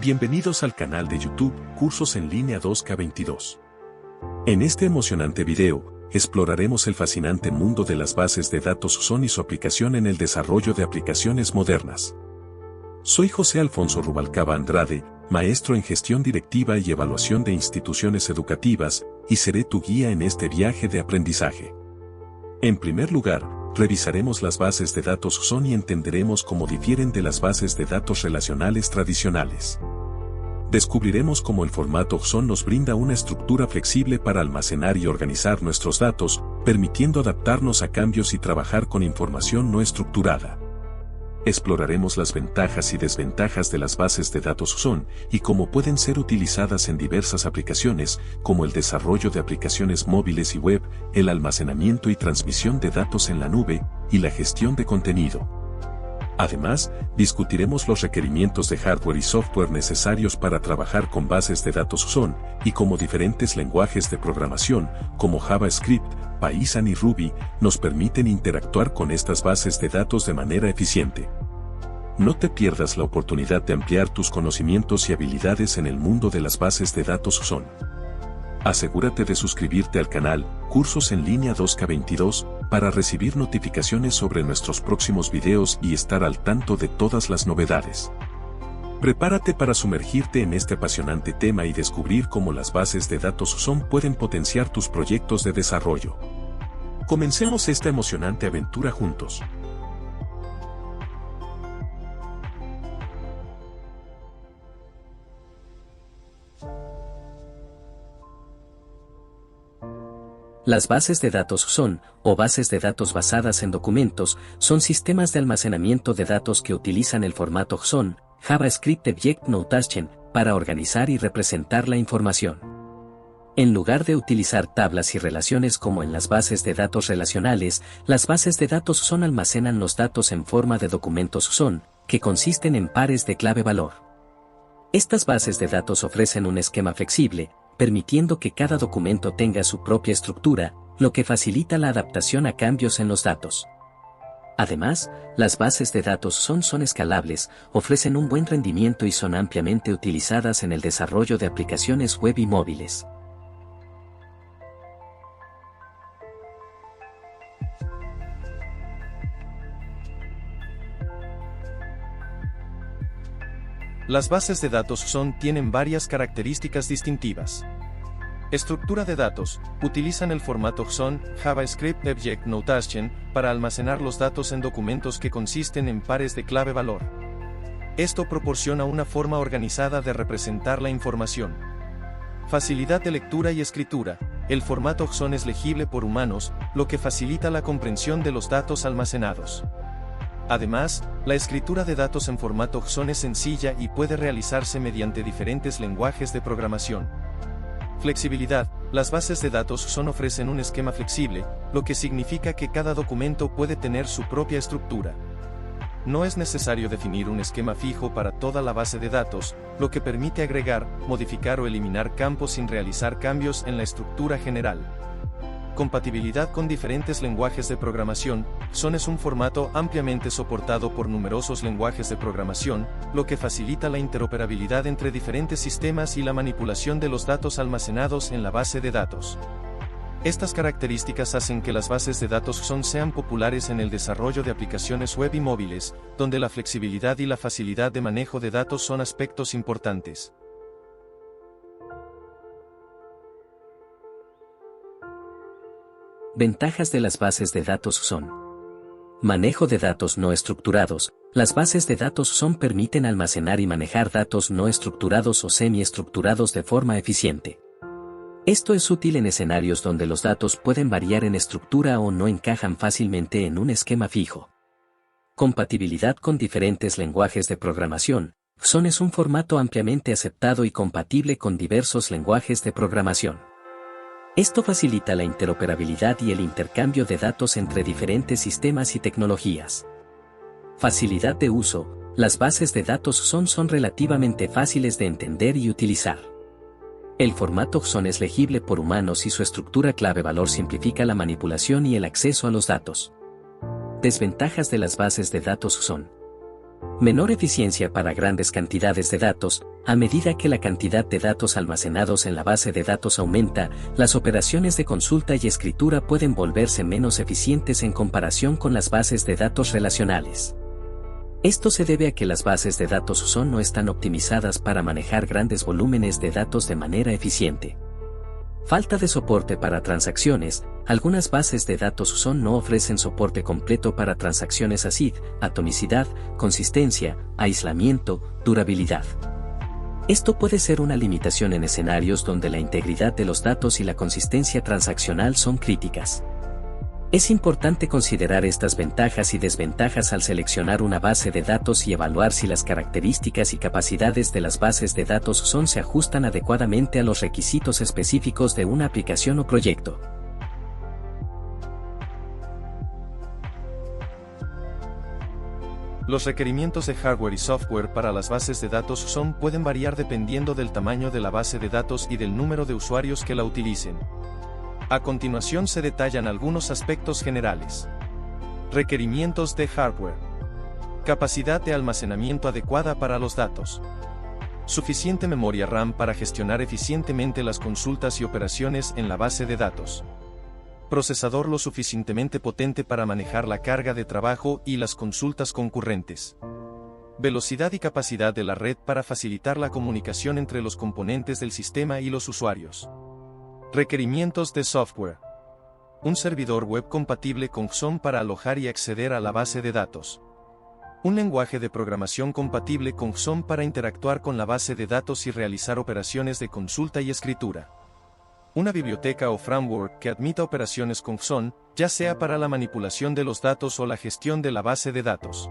Bienvenidos al canal de YouTube Cursos en Línea 2K22. En este emocionante video, exploraremos el fascinante mundo de las bases de datos SON y su aplicación en el desarrollo de aplicaciones modernas. Soy José Alfonso Rubalcaba Andrade, maestro en gestión directiva y evaluación de instituciones educativas, y seré tu guía en este viaje de aprendizaje. En primer lugar, revisaremos las bases de datos SON y entenderemos cómo difieren de las bases de datos relacionales tradicionales. Descubriremos cómo el formato SON nos brinda una estructura flexible para almacenar y organizar nuestros datos, permitiendo adaptarnos a cambios y trabajar con información no estructurada. Exploraremos las ventajas y desventajas de las bases de datos SON y cómo pueden ser utilizadas en diversas aplicaciones, como el desarrollo de aplicaciones móviles y web, el almacenamiento y transmisión de datos en la nube, y la gestión de contenido. Además, discutiremos los requerimientos de hardware y software necesarios para trabajar con bases de datos SON, y cómo diferentes lenguajes de programación, como JavaScript, Python y Ruby, nos permiten interactuar con estas bases de datos de manera eficiente. No te pierdas la oportunidad de ampliar tus conocimientos y habilidades en el mundo de las bases de datos SON. Asegúrate de suscribirte al canal Cursos en Línea 2K22 para recibir notificaciones sobre nuestros próximos videos y estar al tanto de todas las novedades. Prepárate para sumergirte en este apasionante tema y descubrir cómo las bases de datos SON pueden potenciar tus proyectos de desarrollo. Comencemos esta emocionante aventura juntos. Las bases de datos SON, o bases de datos basadas en documentos, son sistemas de almacenamiento de datos que utilizan el formato SON, JavaScript Object Notation, para organizar y representar la información. En lugar de utilizar tablas y relaciones como en las bases de datos relacionales, las bases de datos SON almacenan los datos en forma de documentos SON, que consisten en pares de clave-valor. Estas bases de datos ofrecen un esquema flexible, permitiendo que cada documento tenga su propia estructura, lo que facilita la adaptación a cambios en los datos. Además, las bases de datos SON son escalables, ofrecen un buen rendimiento y son ampliamente utilizadas en el desarrollo de aplicaciones web y móviles. Las bases de datos SON tienen varias características distintivas. Estructura de datos: utilizan el formato SON, JavaScript Object Notation, para almacenar los datos en documentos que consisten en pares de clave-valor. Esto proporciona una forma organizada de representar la información. Facilidad de lectura y escritura: el formato SON es legible por humanos, lo que facilita la comprensión de los datos almacenados. Además, la escritura de datos en formato SON es sencilla y puede realizarse mediante diferentes lenguajes de programación. Flexibilidad: las bases de datos SON ofrecen un esquema flexible, lo que significa que cada documento puede tener su propia estructura. No es necesario definir un esquema fijo para toda la base de datos, lo que permite agregar, modificar o eliminar campos sin realizar cambios en la estructura general. Compatibilidad con diferentes lenguajes de programación: SON es un formato ampliamente soportado por numerosos lenguajes de programación, lo que facilita la interoperabilidad entre diferentes sistemas y la manipulación de los datos almacenados en la base de datos. Estas características hacen que las bases de datos SON sean populares en el desarrollo de aplicaciones web y móviles, donde la flexibilidad y la facilidad de manejo de datos son aspectos importantes. Ventajas de las bases de datos SON. Manejo de datos no estructurados. Las bases de datos SON permiten almacenar y manejar datos no estructurados o semiestructurados de forma eficiente. Esto es útil en escenarios donde los datos pueden variar en estructura o no encajan fácilmente en un esquema fijo. Compatibilidad con diferentes lenguajes de programación. SON es un formato ampliamente aceptado y compatible con diversos lenguajes de programación. Esto facilita la interoperabilidad y el intercambio de datos entre diferentes sistemas y tecnologías. Facilidad de uso: las bases de datos SON son relativamente fáciles de entender y utilizar. El formato SON es legible por humanos y su estructura clave-valor simplifica la manipulación y el acceso a los datos. Desventajas de las bases de datos SON. Menor eficiencia para grandes cantidades de datos. A medida que la cantidad de datos almacenados en la base de datos aumenta, las operaciones de consulta y escritura pueden volverse menos eficientes en comparación con las bases de datos relacionales. Esto se debe a que las bases de datos SON no están optimizadas para manejar grandes volúmenes de datos de manera eficiente. Falta de soporte para transacciones. Algunas bases de datos SON no ofrecen soporte completo para transacciones ACID, atomicidad, consistencia, aislamiento, durabilidad. Esto puede ser una limitación en escenarios donde la integridad de los datos y la consistencia transaccional son críticas. Es importante considerar estas ventajas y desventajas al seleccionar una base de datos y evaluar si las características y capacidades de las bases de datos SON se ajustan adecuadamente a los requisitos específicos de una aplicación o proyecto. Los requerimientos de hardware y software para las bases de datos SON pueden variar dependiendo del tamaño de la base de datos y del número de usuarios que la utilicen. A continuación se detallan algunos aspectos generales. Requerimientos de hardware. Capacidad de almacenamiento adecuada para los datos. Suficiente memoria RAM para gestionar eficientemente las consultas y operaciones en la base de datos. Procesador lo suficientemente potente para manejar la carga de trabajo y las consultas concurrentes. Velocidad y capacidad de la red para facilitar la comunicación entre los componentes del sistema y los usuarios. Requerimientos de software. Un servidor web compatible con SON para alojar y acceder a la base de datos. Un lenguaje de programación compatible con SON para interactuar con la base de datos y realizar operaciones de consulta y escritura. Una biblioteca o framework que admita operaciones con SON, ya sea para la manipulación de los datos o la gestión de la base de datos.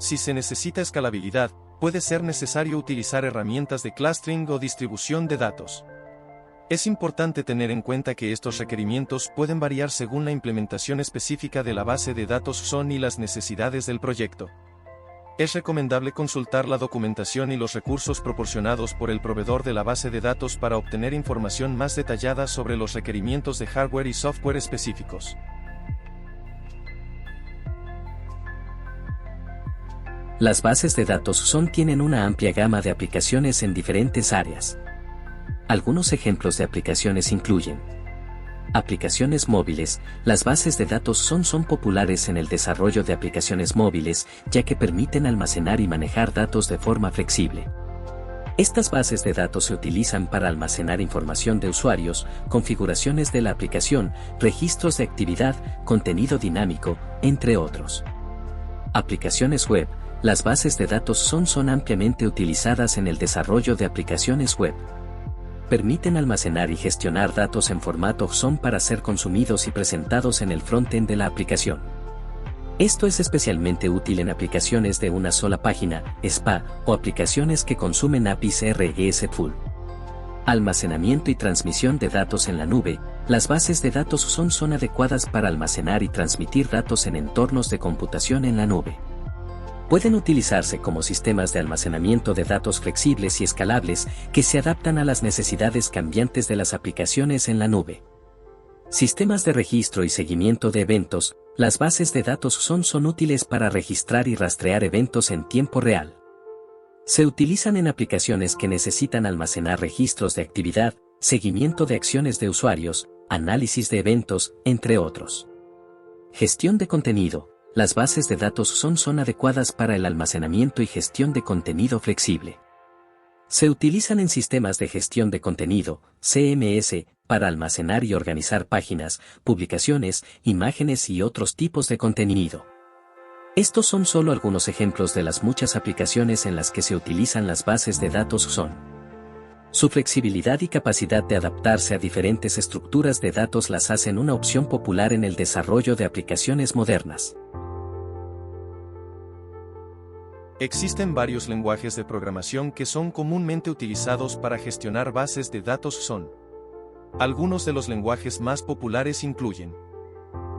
Si se necesita escalabilidad, puede ser necesario utilizar herramientas de clustering o distribución de datos. Es importante tener en cuenta que estos requerimientos pueden variar según la implementación específica de la base de datos SON y las necesidades del proyecto. Es recomendable consultar la documentación y los recursos proporcionados por el proveedor de la base de datos para obtener información más detallada sobre los requerimientos de hardware y software específicos. Las bases de datos SON tienen una amplia gama de aplicaciones en diferentes áreas. Algunos ejemplos de aplicaciones incluyen aplicaciones móviles. Las bases de datos SON son populares en el desarrollo de aplicaciones móviles, ya que permiten almacenar y manejar datos de forma flexible. Estas bases de datos se utilizan para almacenar información de usuarios, configuraciones de la aplicación, registros de actividad, contenido dinámico, entre otros. Aplicaciones web. Las bases de datos SON son ampliamente utilizadas en el desarrollo de aplicaciones web. Permiten almacenar y gestionar datos en formato SON para ser consumidos y presentados en el frontend de la aplicación. Esto es especialmente útil en aplicaciones de una sola página, SPA, o aplicaciones que consumen APIs RESTful. Almacenamiento y transmisión de datos en la nube. Las bases de datos SON son adecuadas para almacenar y transmitir datos en entornos de computación en la nube. Pueden utilizarse como sistemas de almacenamiento de datos flexibles y escalables que se adaptan a las necesidades cambiantes de las aplicaciones en la nube. Sistemas de registro y seguimiento de eventos. Las bases de datos son útiles para registrar y rastrear eventos en tiempo real. Se utilizan en aplicaciones que necesitan almacenar registros de actividad, seguimiento de acciones de usuarios, análisis de eventos, entre otros. Gestión de contenido. Las bases de datos son adecuadas para el almacenamiento y gestión de contenido flexible. Se utilizan en sistemas de gestión de contenido, CMS, para almacenar y organizar páginas, publicaciones, imágenes y otros tipos de contenido. Estos son solo algunos ejemplos de las muchas aplicaciones en las que se utilizan las bases de datos SON. Su flexibilidad y capacidad de adaptarse a diferentes estructuras de datos las hacen una opción popular en el desarrollo de aplicaciones modernas. Existen varios lenguajes de programación que son comúnmente utilizados para gestionar bases de datos SON. Algunos de los lenguajes más populares incluyen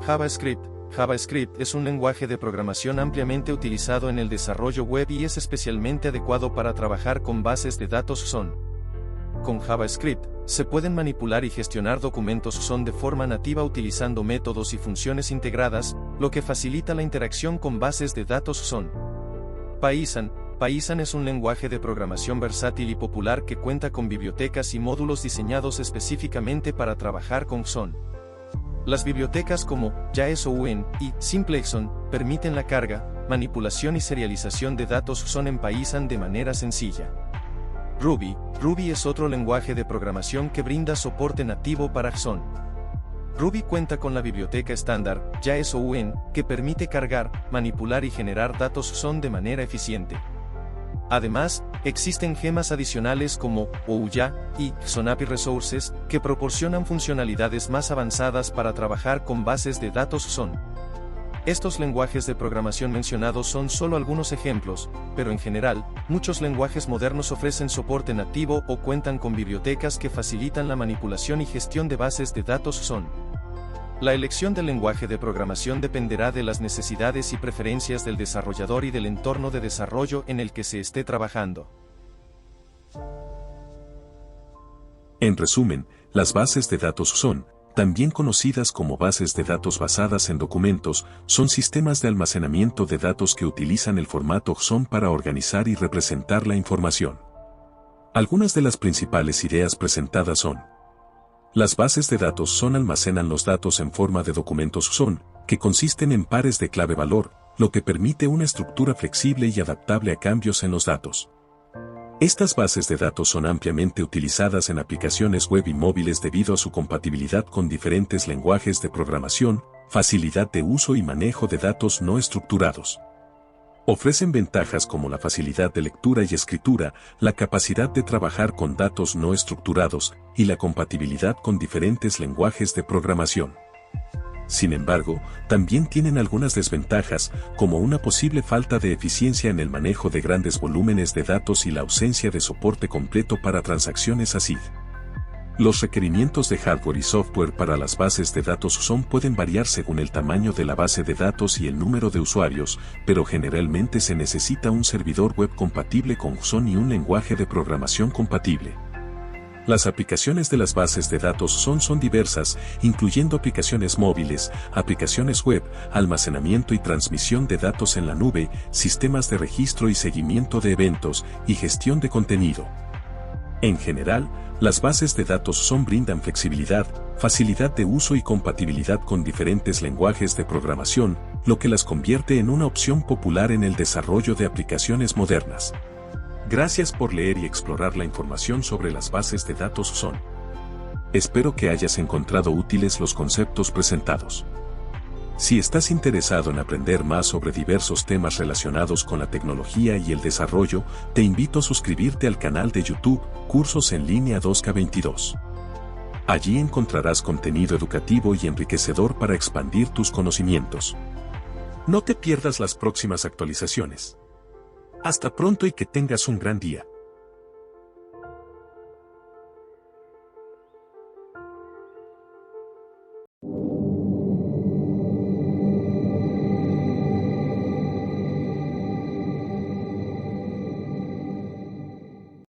JavaScript. JavaScript es un lenguaje de programación ampliamente utilizado en el desarrollo web y es especialmente adecuado para trabajar con bases de datos SON. Con JavaScript, se pueden manipular y gestionar documentos SON de forma nativa utilizando métodos y funciones integradas, lo que facilita la interacción con bases de datos SON. Python. Python es un lenguaje de programación versátil y popular que cuenta con bibliotecas y módulos diseñados específicamente para trabajar con JSON. Las bibliotecas como JSON y SimpleJSON permiten la carga, manipulación y serialización de datos JSON en Python de manera sencilla. Ruby. Ruby es otro lenguaje de programación que brinda soporte nativo para JSON. Ruby cuenta con la biblioteca estándar JSON que permite cargar, manipular y generar datos JSON de manera eficiente. Además, existen gemas adicionales como Ouya y JSON-API Resources que proporcionan funcionalidades más avanzadas para trabajar con bases de datos JSON. Estos lenguajes de programación mencionados son solo algunos ejemplos, pero en general, muchos lenguajes modernos ofrecen soporte nativo o cuentan con bibliotecas que facilitan la manipulación y gestión de bases de datos JSON. La elección del lenguaje de programación dependerá de las necesidades y preferencias del desarrollador y del entorno de desarrollo en el que se esté trabajando. En resumen, las bases de datos JSON, también conocidas como bases de datos basadas en documentos, son sistemas de almacenamiento de datos que utilizan el formato JSON para organizar y representar la información. Algunas de las principales ideas presentadas son: las bases de datos JSON almacenan los datos en forma de documentos JSON, que consisten en pares de clave-valor, lo que permite una estructura flexible y adaptable a cambios en los datos. Estas bases de datos son ampliamente utilizadas en aplicaciones web y móviles debido a su compatibilidad con diferentes lenguajes de programación, facilidad de uso y manejo de datos no estructurados. Ofrecen ventajas como la facilidad de lectura y escritura, la capacidad de trabajar con datos no estructurados y la compatibilidad con diferentes lenguajes de programación. Sin embargo, también tienen algunas desventajas, como una posible falta de eficiencia en el manejo de grandes volúmenes de datos y la ausencia de soporte completo para transacciones ACID. Los requerimientos de hardware y software para las bases de datos JSON pueden variar según el tamaño de la base de datos y el número de usuarios, pero generalmente se necesita un servidor web compatible con JSON y un lenguaje de programación compatible. Las aplicaciones de las bases de datos JSON son diversas, incluyendo aplicaciones móviles, aplicaciones web, almacenamiento y transmisión de datos en la nube, sistemas de registro y seguimiento de eventos, y gestión de contenido. En general, las bases de datos JSON brindan flexibilidad, facilidad de uso y compatibilidad con diferentes lenguajes de programación, lo que las convierte en una opción popular en el desarrollo de aplicaciones modernas. Gracias por leer y explorar la información sobre las bases de datos JSON. Espero que hayas encontrado útiles los conceptos presentados. Si estás interesado en aprender más sobre diversos temas relacionados con la tecnología y el desarrollo, te invito a suscribirte al canal de YouTube Cursos en Línea 2K22. Allí encontrarás contenido educativo y enriquecedor para expandir tus conocimientos. No te pierdas las próximas actualizaciones. Hasta pronto y que tengas un gran día.